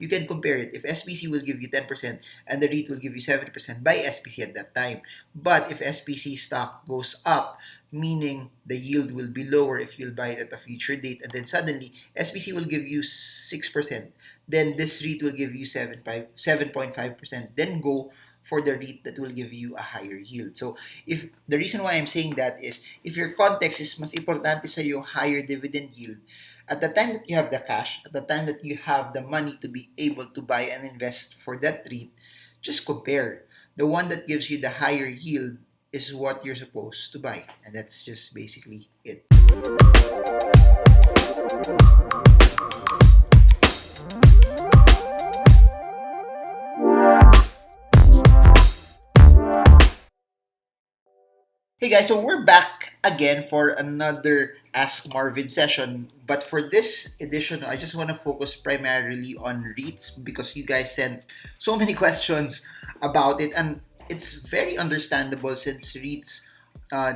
you can compare it. If SPC will give you 10% and the REIT will give you 70%, buy SPC at that time. But if SPC stock goes up, meaning the yield will be lower if you'll buy it at a future date, and then suddenly SPC will give you 6%, then this REIT will give you 7.5%. Then go for the REIT that will give you a higher yield. So if the reason why I'm saying that is if your context is mas importante sa iyo higher dividend yield, at the time that you have the cash, at the time that you have the money to be able to buy and invest for that REIT, just compare. The one that gives you the higher yield is what you're supposed to buy. And that's just basically it. Hey guys, so we're back again for another Ask Marvin session. But for this edition, I just want to focus primarily on REITs because you guys sent so many questions about it. And it's very understandable since REITs,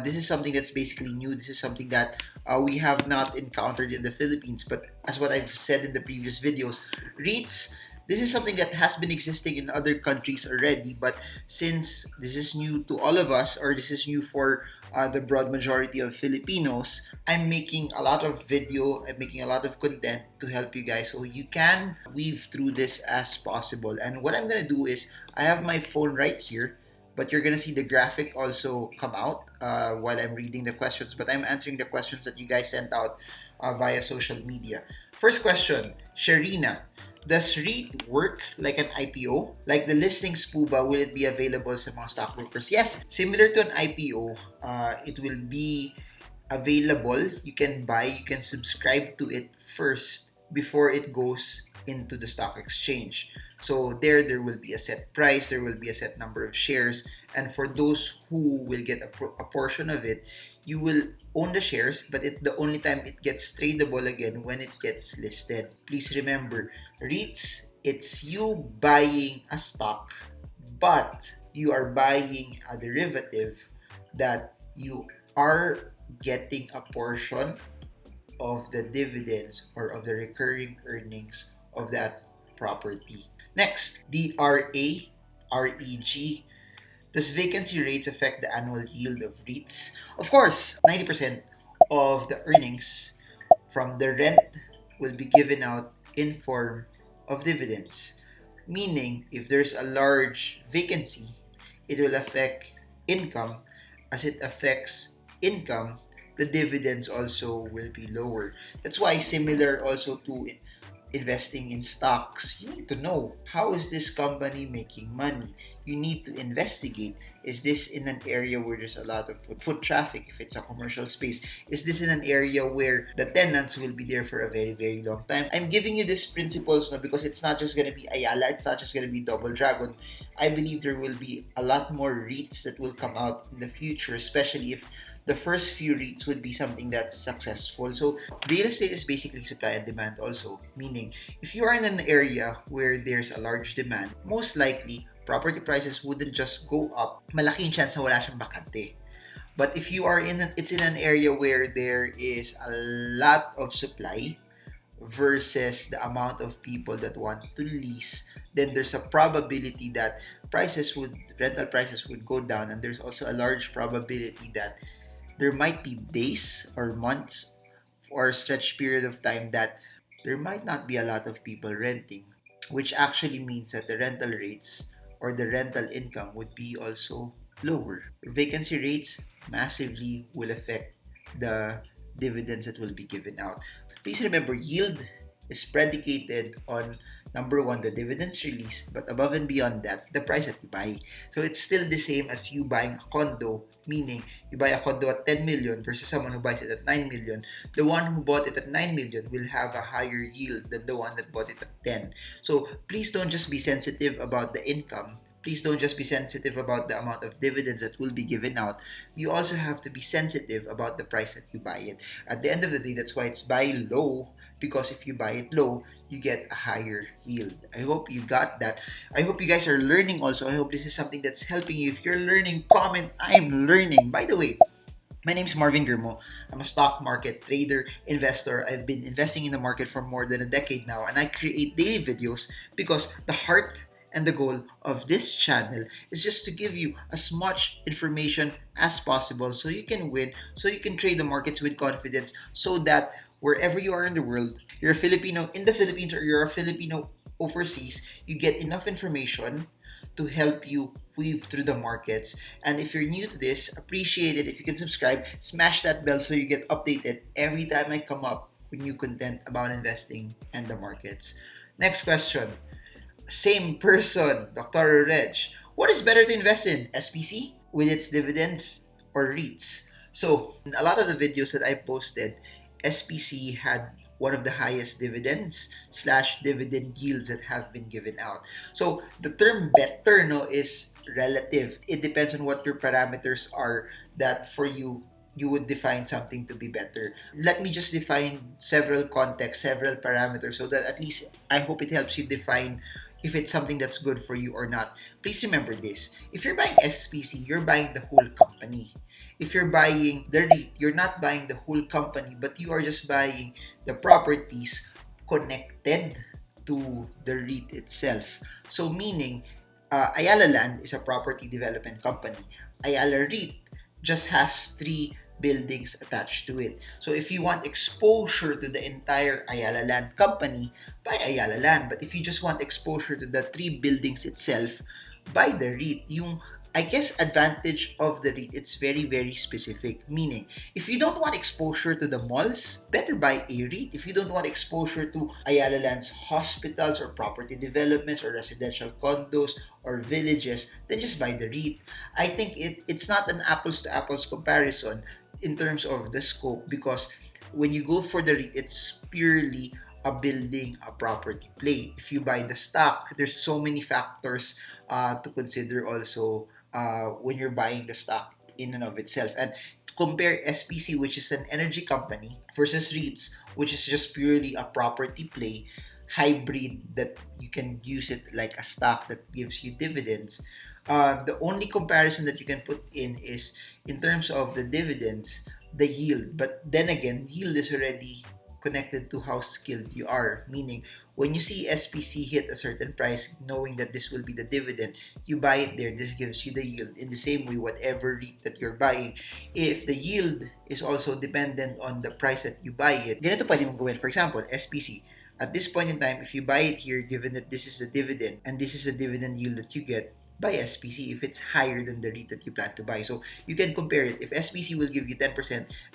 this is something that's basically new. This is something that we have not encountered in the Philippines. But as what I've said in the previous videos, REITs, this is something that has been existing in other countries already, but since this is new to all of us, or this is new for the broad majority of Filipinos, I'm making a lot of video, I'm making a lot of content to help you guys so you can weave through this as possible. And what I'm gonna do is, I have my phone right here, but you're gonna see the graphic also come out while I'm reading the questions, but I'm answering the questions that you guys sent out via social media. First question, Sharina. Does REIT work like an IPO? Like the listings po ba, will it be available sa mga stockbrokers? Yes, similar to an IPO, it will be available. You can buy, you can subscribe to it first before it goes into the stock exchange. So there will be a set price, there will be a set number of shares, and for those who will get a portion of it, you will own the shares, but the only time it gets tradable again when it gets listed. Please remember, REITs, it's you buying a stock, but you are buying a derivative that you are getting a portion of the dividends or of the recurring earnings of that property. Next, DRA, REG. Does vacancy rates affect the annual yield of REITs? Of course, 90% of the earnings from the rent will be given out in form of dividends. Meaning, if there's a large vacancy, it will affect income. As it affects income, the dividends also will be lower. That's why similar also to investing in stocks, you need to know, how is this company making money? You need to investigate. Is this in an area where there's a lot of foot traffic if it's a commercial space? Is this in an area where the tenants will be there for a very, very long time? I'm giving you these principles now because it's not just going to be Ayala, it's not just going to be Double Dragon. I believe there will be a lot more REITs that will come out in the future, especially if the first few REITs would be something that's successful. So real estate is basically supply and demand also, meaning if you are in an area where there's a large demand, most likely property prices wouldn't just go up. Malaking chance na wala siyang bakante. But if you are it's in an area where there is a lot of supply versus the amount of people that want to lease, then there's a probability that rental prices would go down, and there's also a large probability that there might be days or months or a stretched period of time that there might not be a lot of people renting, which actually means that the rental rates or the rental income would be also lower. Vacancy rates massively will affect the dividends that will be given out. Please remember, yield is predicated on, number one, the dividends released, but above and beyond that, the price that you buy. So it's still the same as you buying a condo, meaning you buy a condo at 10 million versus someone who buys it at 9 million. The one who bought it at 9 million will have a higher yield than the one that bought it at 10. So please don't just be sensitive about the income. Please don't just be sensitive about the amount of dividends that will be given out. You also have to be sensitive about the price that you buy it. At the end of the day, that's why it's buy low, because if you buy it low, you get a higher yield. I hope you got that. I hope you guys are learning also. I hope this is something that's helping you. If you're learning, comment, I'm learning. By the way, My name is Marvin Germo. I'm a stock market trader, investor. I've been investing in the market for more than a decade now, and I create daily videos because the heart and the goal of this channel is just to give you as much information as possible so you can win, so you can trade the markets with confidence, so that wherever you are in the world, you're a Filipino in the Philippines or you're a Filipino overseas, you get enough information to help you weave through the markets. And if you're new to this, appreciate it if you can subscribe, smash that bell so you get updated every time I come up with new content about investing and the markets. Next question. Same person, Dr. Reg. What is better to invest in, SPC with its dividends or REITs? So, in a lot of the videos that I posted, SPC had one of the highest dividends slash dividend yields that have been given out. So the term better no is relative. It depends on what your parameters are that for you would define something to be better. Let me just define several contexts, several parameters so that at least I hope it helps you define if it's something that's good for you or not. Please remember this. If you're buying SPC, you're buying the whole company. If you're buying the REIT, you're not buying the whole company, but you are just buying the properties connected to the REIT itself. So meaning, Ayala Land is a property development company. Ayala REIT just has 3 buildings attached to it. So if you want exposure to the entire Ayala Land company, buy Ayala Land. But if you just want exposure to the 3 buildings itself, buy the REIT. Yung I guess advantage of the REIT, it's very, very specific. Meaning, if you don't want exposure to the malls, better buy a REIT. If you don't want exposure to Ayala Land's hospitals or property developments or residential condos or villages, then just buy the REIT. I think it's not an apples to apples comparison in terms of the scope, because when you go for the REIT, it's purely a building a property play. If you buy the stock, there's so many factors to consider also when you're buying the stock in and of itself. And to compare SPC, which is an energy company, versus REITs, which is just purely a property play, hybrid that you can use it like a stock that gives you dividends. The only comparison that you can put in is in terms of the dividends, the yield. But then again, yield is already connected to how skilled you are. Meaning, when you see SPC hit a certain price, knowing that this will be the dividend, you buy it there. This gives you the yield. In the same way, whatever REIT that you're buying, if the yield is also dependent on the price that you buy it, ganito pwede mong gawin. For example, SPC. At this point in time, if you buy it here, given that this is the dividend, and this is the dividend yield that you get, buy SPC if it's higher than the REIT that you plan to buy. So you can compare it. If SPC will give you 10%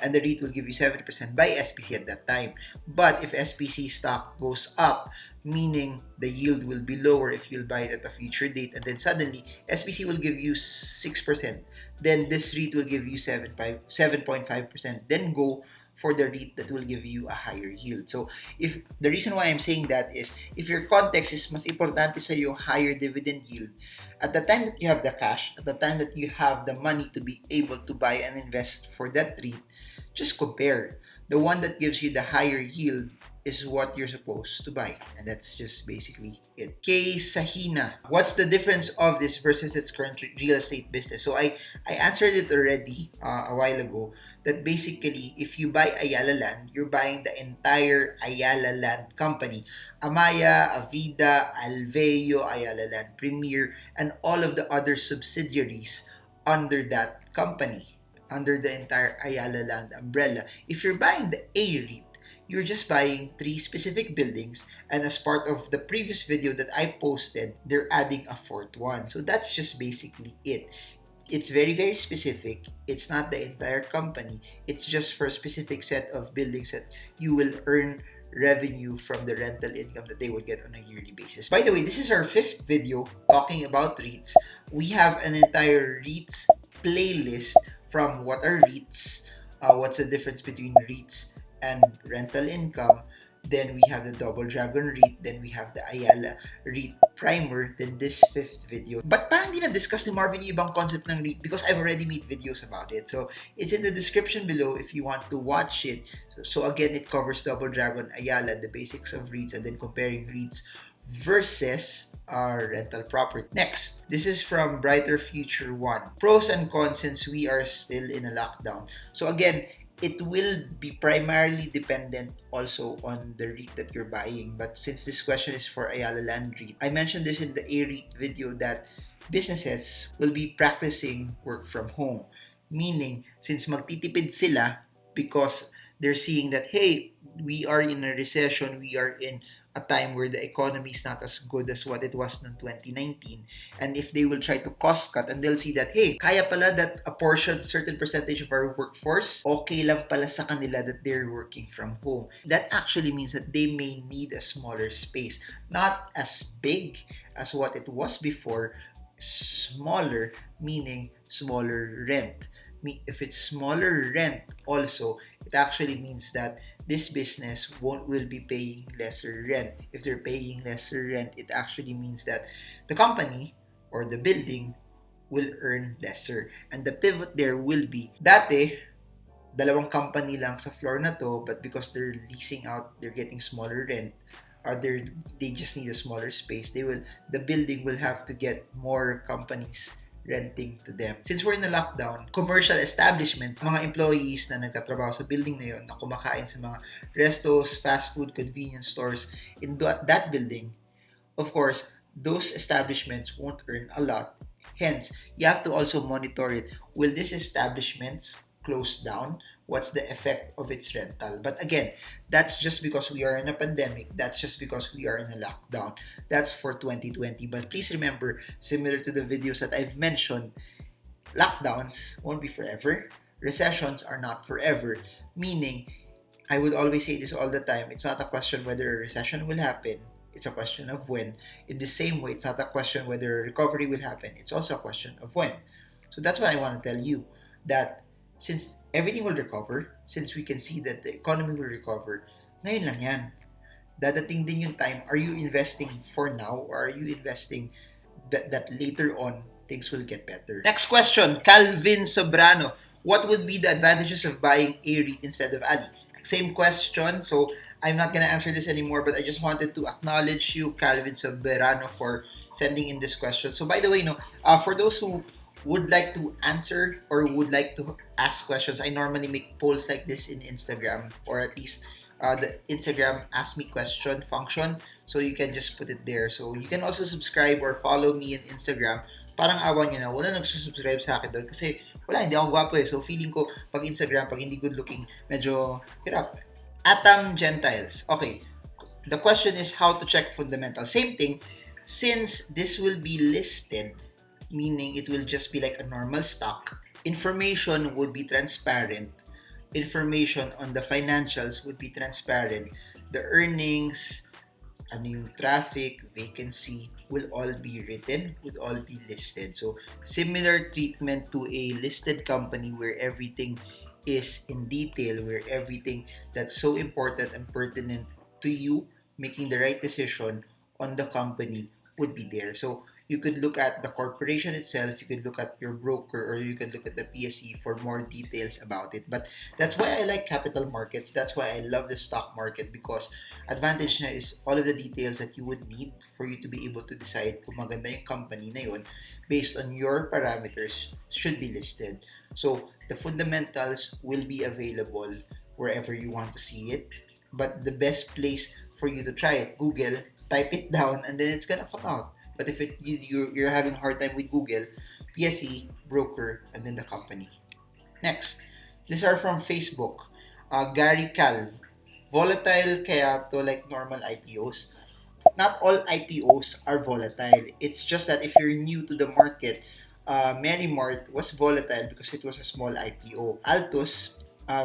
and the REIT will give you 70%, buy SPC at that time. But if SPC stock goes up, meaning the yield will be lower if you'll buy it at a future date, and then suddenly SPC will give you 6%, then this REIT will give you 7.5%. Then go for the REIT that will give you a higher yield. So if the reason why I'm saying that is if your context is mas importante sa iyo higher dividend yield, at the time that you have the cash, at the time that you have the money to be able to buy and invest for that REIT, just compare. The one that gives you the higher yield is what you're supposed to buy. And that's just basically it. Kay Sahina, what's the difference of this versus its current real estate business? So I answered it already a while ago, that basically if you buy Ayala Land, you're buying the entire Ayala Land company. Amaya, Avida, Alveo, Ayala Land Premier, and all of the other subsidiaries under that company, under the entire Ayala Land umbrella. If you're buying the A-REIT, you're just buying 3 specific buildings, and as part of the previous video that I posted, they're adding a 4th one. So that's just basically it. It's very, very specific. It's not the entire company. It's just for a specific set of buildings that you will earn revenue from the rental income that they will get on a yearly basis. By the way, this is our 5th video talking about REITs. We have an entire REITs playlist from what are REITs, what's the difference between REITs and rental income. Then we have the Double Dragon REIT. Then we have the Ayala REIT primer. Then this 5th video. But parang di na-discuss ni Marvin yung ibang concept ng REIT because I've already made videos about it. So it's in the description below if you want to watch it. So again, it covers Double Dragon, Ayala, the basics of REITs, and then comparing REITs versus rental property. Next, this is from Brighter Future 1. Pros and cons since we are still in a lockdown. So again, it will be primarily dependent also on the REIT that you're buying. But since this question is for Ayala Land REIT, I mentioned this in the A-REIT video that businesses will be practicing work from home. Meaning, since magtitipid sila because they're seeing that, hey, we are in a recession, we are in a time where the economy is not as good as what it was in 2019. And if they will try to cost cut and they'll see that, hey, kaya pala that a portion, certain percentage of our workforce, okay lang pala sa kanila that they're working from home. That actually means that they may need a smaller space. Not as big as what it was before, smaller, meaning smaller rent. If it's smaller rent also, it actually means that this business will be paying lesser rent. If they're paying lesser rent, it actually means that the company or the building will earn lesser. And the pivot there will be, dati, dalawang company lang sa floor na to, but because they're leasing out, they're getting smaller rent, or they just need a smaller space, the building will have to get more companies renting to them. Since we're in a lockdown, commercial establishments, mga employees na nagtatrabaho sa building na yun, na kumakain sa mga restos, fast food, convenience stores in that building, of course, those establishments won't earn a lot. Hence, you have to also monitor it. Will these establishments close down? What's the effect of its rental? But again, that's just because we are in a pandemic. That's just because we are in a lockdown. That's for 2020. But please remember, similar to the videos that I've mentioned, lockdowns won't be forever. Recessions are not forever. Meaning, I would always say this all the time, it's not a question whether a recession will happen. It's a question of when. In the same way, it's not a question whether a recovery will happen. It's also a question of when. So that's why I want to tell you that since everything will recover, since we can see that the economy will recover, ngayon lang yan. Dadating din yung time, are you investing for now or are you investing that later on things will get better? Next question, Calvin Sobrano. What would be the advantages of buying a REIT instead of Ali? Same question, so I'm not gonna answer this anymore, but I just wanted to acknowledge you, Calvin Soberano, for sending in this question. So by the way, for those who would like to answer or would like to ask questions, I normally make polls like this in Instagram, or at least the Instagram Ask Me Question function. So you can just put it there. So you can also subscribe or follow me in Instagram. Parang awan nyo na, wala nagsusubscribe sa akin doon kasi wala, hindi ako gwapo eh. So feeling ko, pag Instagram, pag hindi good looking, medyo hirap. Atam Gentiles. Okay, the question is how to check fundamentals. Same thing, since this will be listed, meaning it will just be like a normal stock, information would be transparent. Information on the financials would be transparent. The earnings, ano yung traffic, vacancy, will all be written, would all be listed. So, similar treatment to a listed company where everything is in detail, where everything that's so important and pertinent to you making the right decision on the company would be there. So, you could look at the corporation itself, you could look at your broker, or you could look at the PSE for more details about it. But that's why I like capital markets. That's why I love the stock market, because advantage na is all of the details that you would need for you to be able to decide kung maganda yung company na yun based on your parameters should be listed. So the fundamentals will be available wherever you want to see it. But the best place for you to try it, Google, type it down, and then it's gonna come out. But if you're having a hard time with Google, PSE, broker, and then the company. Next, these are from Facebook. Gary Calv. Volatile kaya to like normal IPOs? Not all IPOs are volatile. It's just that if you're new to the market, Merimart was volatile because it was a small IPO. Altus,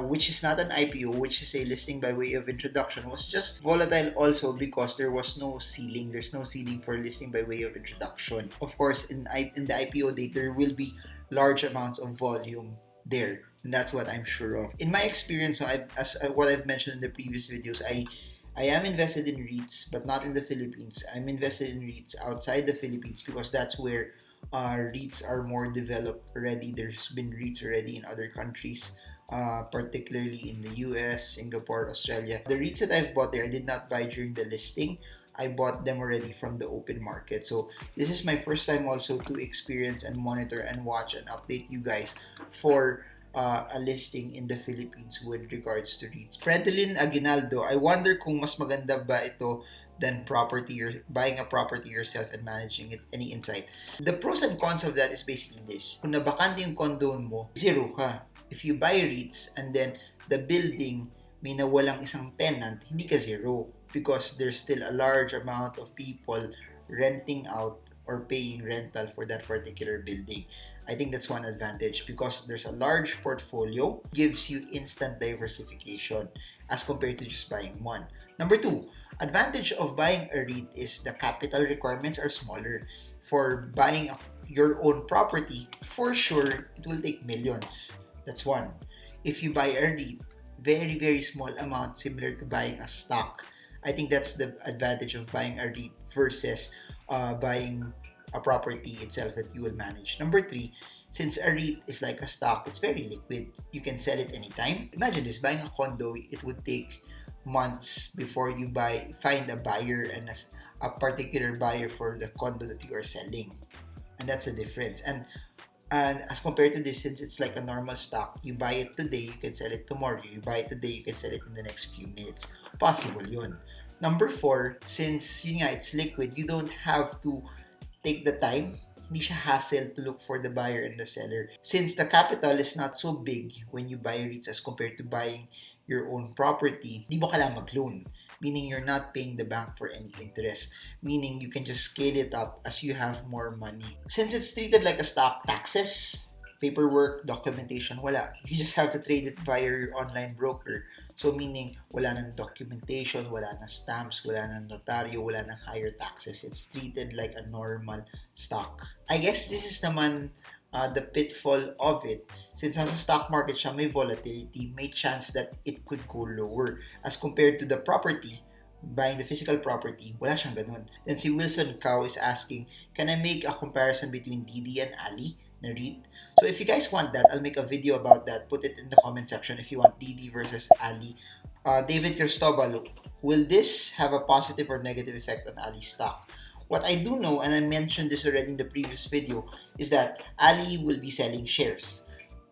which is not an IPO, which is a listing by way of introduction, was just volatile also because there was no ceiling. There's no ceiling for listing by way of introduction. Of course, in the IPO date, there will be large amounts of volume there. And that's what I'm sure of. In my experience, what I've mentioned in the previous videos, I am invested in REITs, but not in the Philippines. I'm invested in REITs outside the Philippines because that's where REITs are more developed already. There's been REITs already in other countries. Particularly in the US, Singapore, Australia. The REITs that I've bought there, I did not buy during the listing. I bought them already from the open market. So this is my first time also to experience and monitor and watch and update you guys for a listing in the Philippines with regards to REITs. Fredelin Aguinaldo, I wonder kung mas maganda ba ito than property or buying a property yourself and managing it. Any insight? The pros and cons of that is basically this. Kung nabakante yung condo mo, zero ka. If you buy REITs and then the building may nawalang isang tenant, hindi ka zero because there's still a large amount of people renting out or paying rental for that particular building. I think that's one advantage because there's a large portfolio, gives you instant diversification as compared to just buying one. Number two, advantage of buying a REIT is the capital requirements are smaller. For buying your own property, for sure, it will take millions. That's one. If you buy a REIT, very, very small amount, similar to buying a stock. I think that's the advantage of buying a REIT versus buying a property itself that you will manage. Number three, since a REIT is like a stock, it's very liquid. You can sell it anytime. Imagine this, buying a condo, it would take months before you find a buyer and a particular buyer for the condo that you are selling. And that's the difference. And as compared to this, since it's like a normal stock, you buy it today, you can sell it tomorrow. You buy it today, you can sell it in the next few minutes. Possible yun. Number four, since yun nga, it's liquid, you don't have to take the time. Hindi siya hassle to look for the buyer and the seller. Since the capital is not so big when you buy REITs as compared to buying your own property, di mo kailangan mag-loan. Meaning you're not paying the bank for any interest. Meaning you can just scale it up as you have more money. Since it's treated like a stock, taxes, paperwork, documentation, wala. You just have to trade it via your online broker. So meaning, wala nang documentation, wala nang stamps, wala nang notaryo, wala nang higher taxes. It's treated like a normal stock. I guess this is naman the pitfall of it. Since nasa stock market siya, may volatility, may chance that it could go lower. As compared to the property, buying the physical property, wala siyang ganun. Then si Wilson Cow is asking, can I make a comparison between DD and Ali na REIT? So if you guys want that, I'll make a video about that. Put it in the comment section if you want DD versus Ali. David Cristobal, will this have a positive or negative effect on Ali's stock? What I do know, and I mentioned this already in the previous video, is that Ali will be selling shares.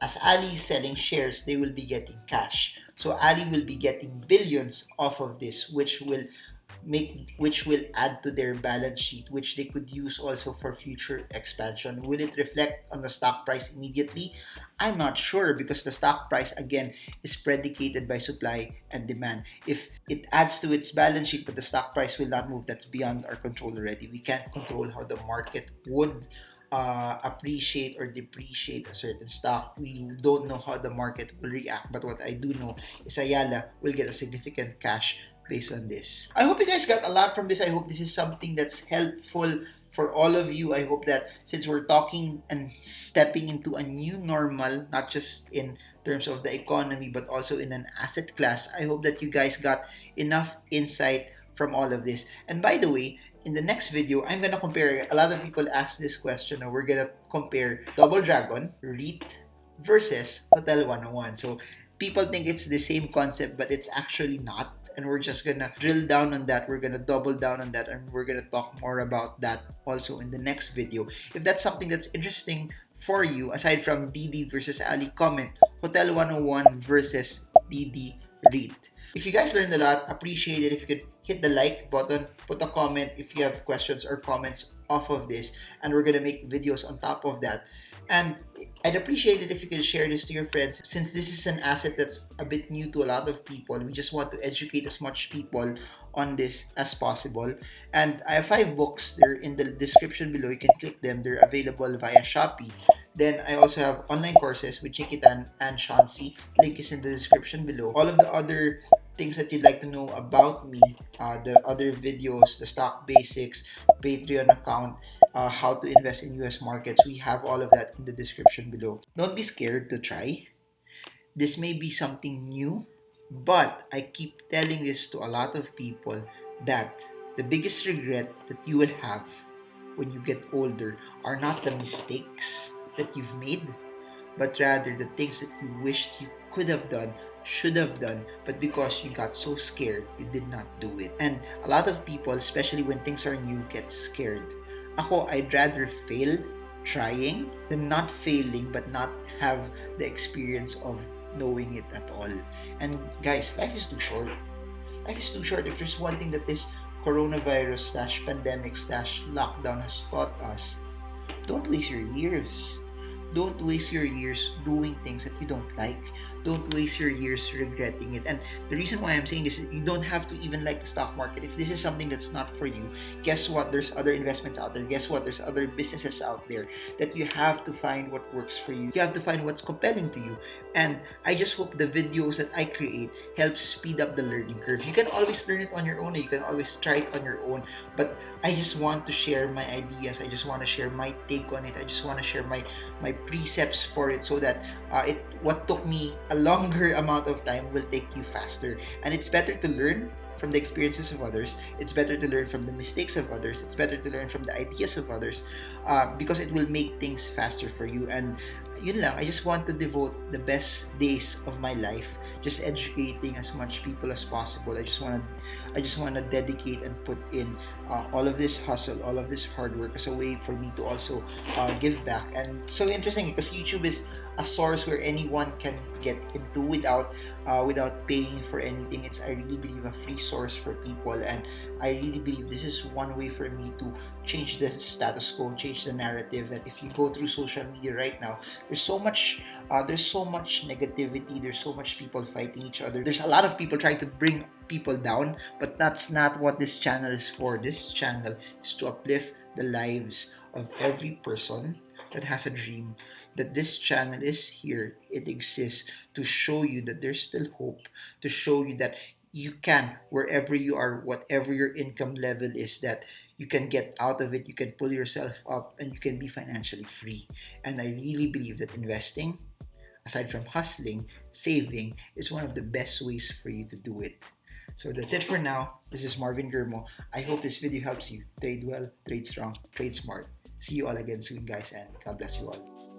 As Ali is selling shares, they will be getting cash. So Ali will be getting billions off of this, which will add to their balance sheet, which they could use also for future expansion. Will it reflect on the stock price immediately? I'm not sure because the stock price again is predicated by supply and demand. If it adds to its balance sheet but the stock price will not move, that's beyond our control already. We can't control how the market would appreciate or depreciate a certain stock. We don't know how the market will react, but what I do know is Ayala will get a significant cash based on this. I hope you guys got a lot from this. I hope this is something that's helpful for all of you. I hope that since we're talking and stepping into a new normal, not just in terms of the economy, but also in an asset class, I hope that you guys got enough insight from all of this. And by the way, in the next video, I'm gonna compare, a lot of people ask this question, and we're gonna compare Double Dragon, REIT, versus Hotel 101. So people think it's the same concept, but it's actually not. And we're just gonna drill down on that. We're gonna double down on that, and we're gonna talk more about that also in the next video. If that's something that's interesting for you, aside from DD versus Ali, comment Hotel 101 versus DD REIT. If you guys learned a lot, appreciate it if you could hit the like button, put a comment if you have questions or comments off of this, and we're gonna make videos on top of that. And I'd appreciate it if you could share this to your friends. Since this is an asset that's a bit new to a lot of people, we just want to educate as much people on this as possible. And I have 5 books. They're in the description below. You can click them. They're available via Shopee. Then I also have online courses with Chinkee Tan and Sean Si. Link is in the description below. All of the other things that you'd like to know about me, the other videos, the stock basics, Patreon account, how to invest in US markets, we have all of that in the description below. Don't be scared to try. This may be something new, but I keep telling this to a lot of people that the biggest regret that you will have when you get older are not the mistakes that you've made, but rather the things that you wished you could have done should have done, but because you got so scared, you did not do it. And a lot of people, especially when things are new, get scared. Ako, I'd rather fail trying than not failing but not have the experience of knowing it at all. And guys, life is too short. Life is too short. If there's one thing that this coronavirus slash pandemic slash lockdown has taught us, don't waste your years. Don't waste your years doing things that you don't like. Don't waste your years regretting it. And the reason why I'm saying this is you don't have to even like the stock market. If this is something that's not for you, guess what? There's other investments out there. Guess what? There's other businesses out there that you have to find what works for you. You have to find what's compelling to you. And I just hope the videos that I create help speed up the learning curve. You can always learn it on your own. You can always try it on your own. But I just want to share my ideas. I just want to share my take on it. I just want to share my precepts for it so that what took me a longer amount of time will take you faster. And it's better to learn from the experiences of others. It's better to learn from the mistakes of others. It's better to learn from the ideas of others because it will make things faster for you. And yun lang, I just want to devote the best days of my life just educating as much people as possible. I just want to dedicate and put in all of this hustle, all of this hard work as a way for me to also give back. And so interesting because YouTube is a source where anyone can get into without paying for anything. It's, I really believe, a free source for people, and I really believe this is one way for me to change the status quo, change the narrative that if you go through social media right now, there's so much negativity, there's so much people fighting each other, there's a lot of people trying to bring people down, but that's not what this channel is for. This channel is to uplift the lives of every person that has a dream. That this channel is here, it exists to show you that there's still hope, to show you that you can, wherever you are, whatever your income level is, that you can get out of it, you can pull yourself up, and you can be financially free. And I really believe that investing, aside from hustling, saving is one of the best ways for you to do it. So that's it for now. This is Marvin Germo. I hope this video helps you. Trade well, trade strong, trade smart. See you all again soon, guys, and God bless you all.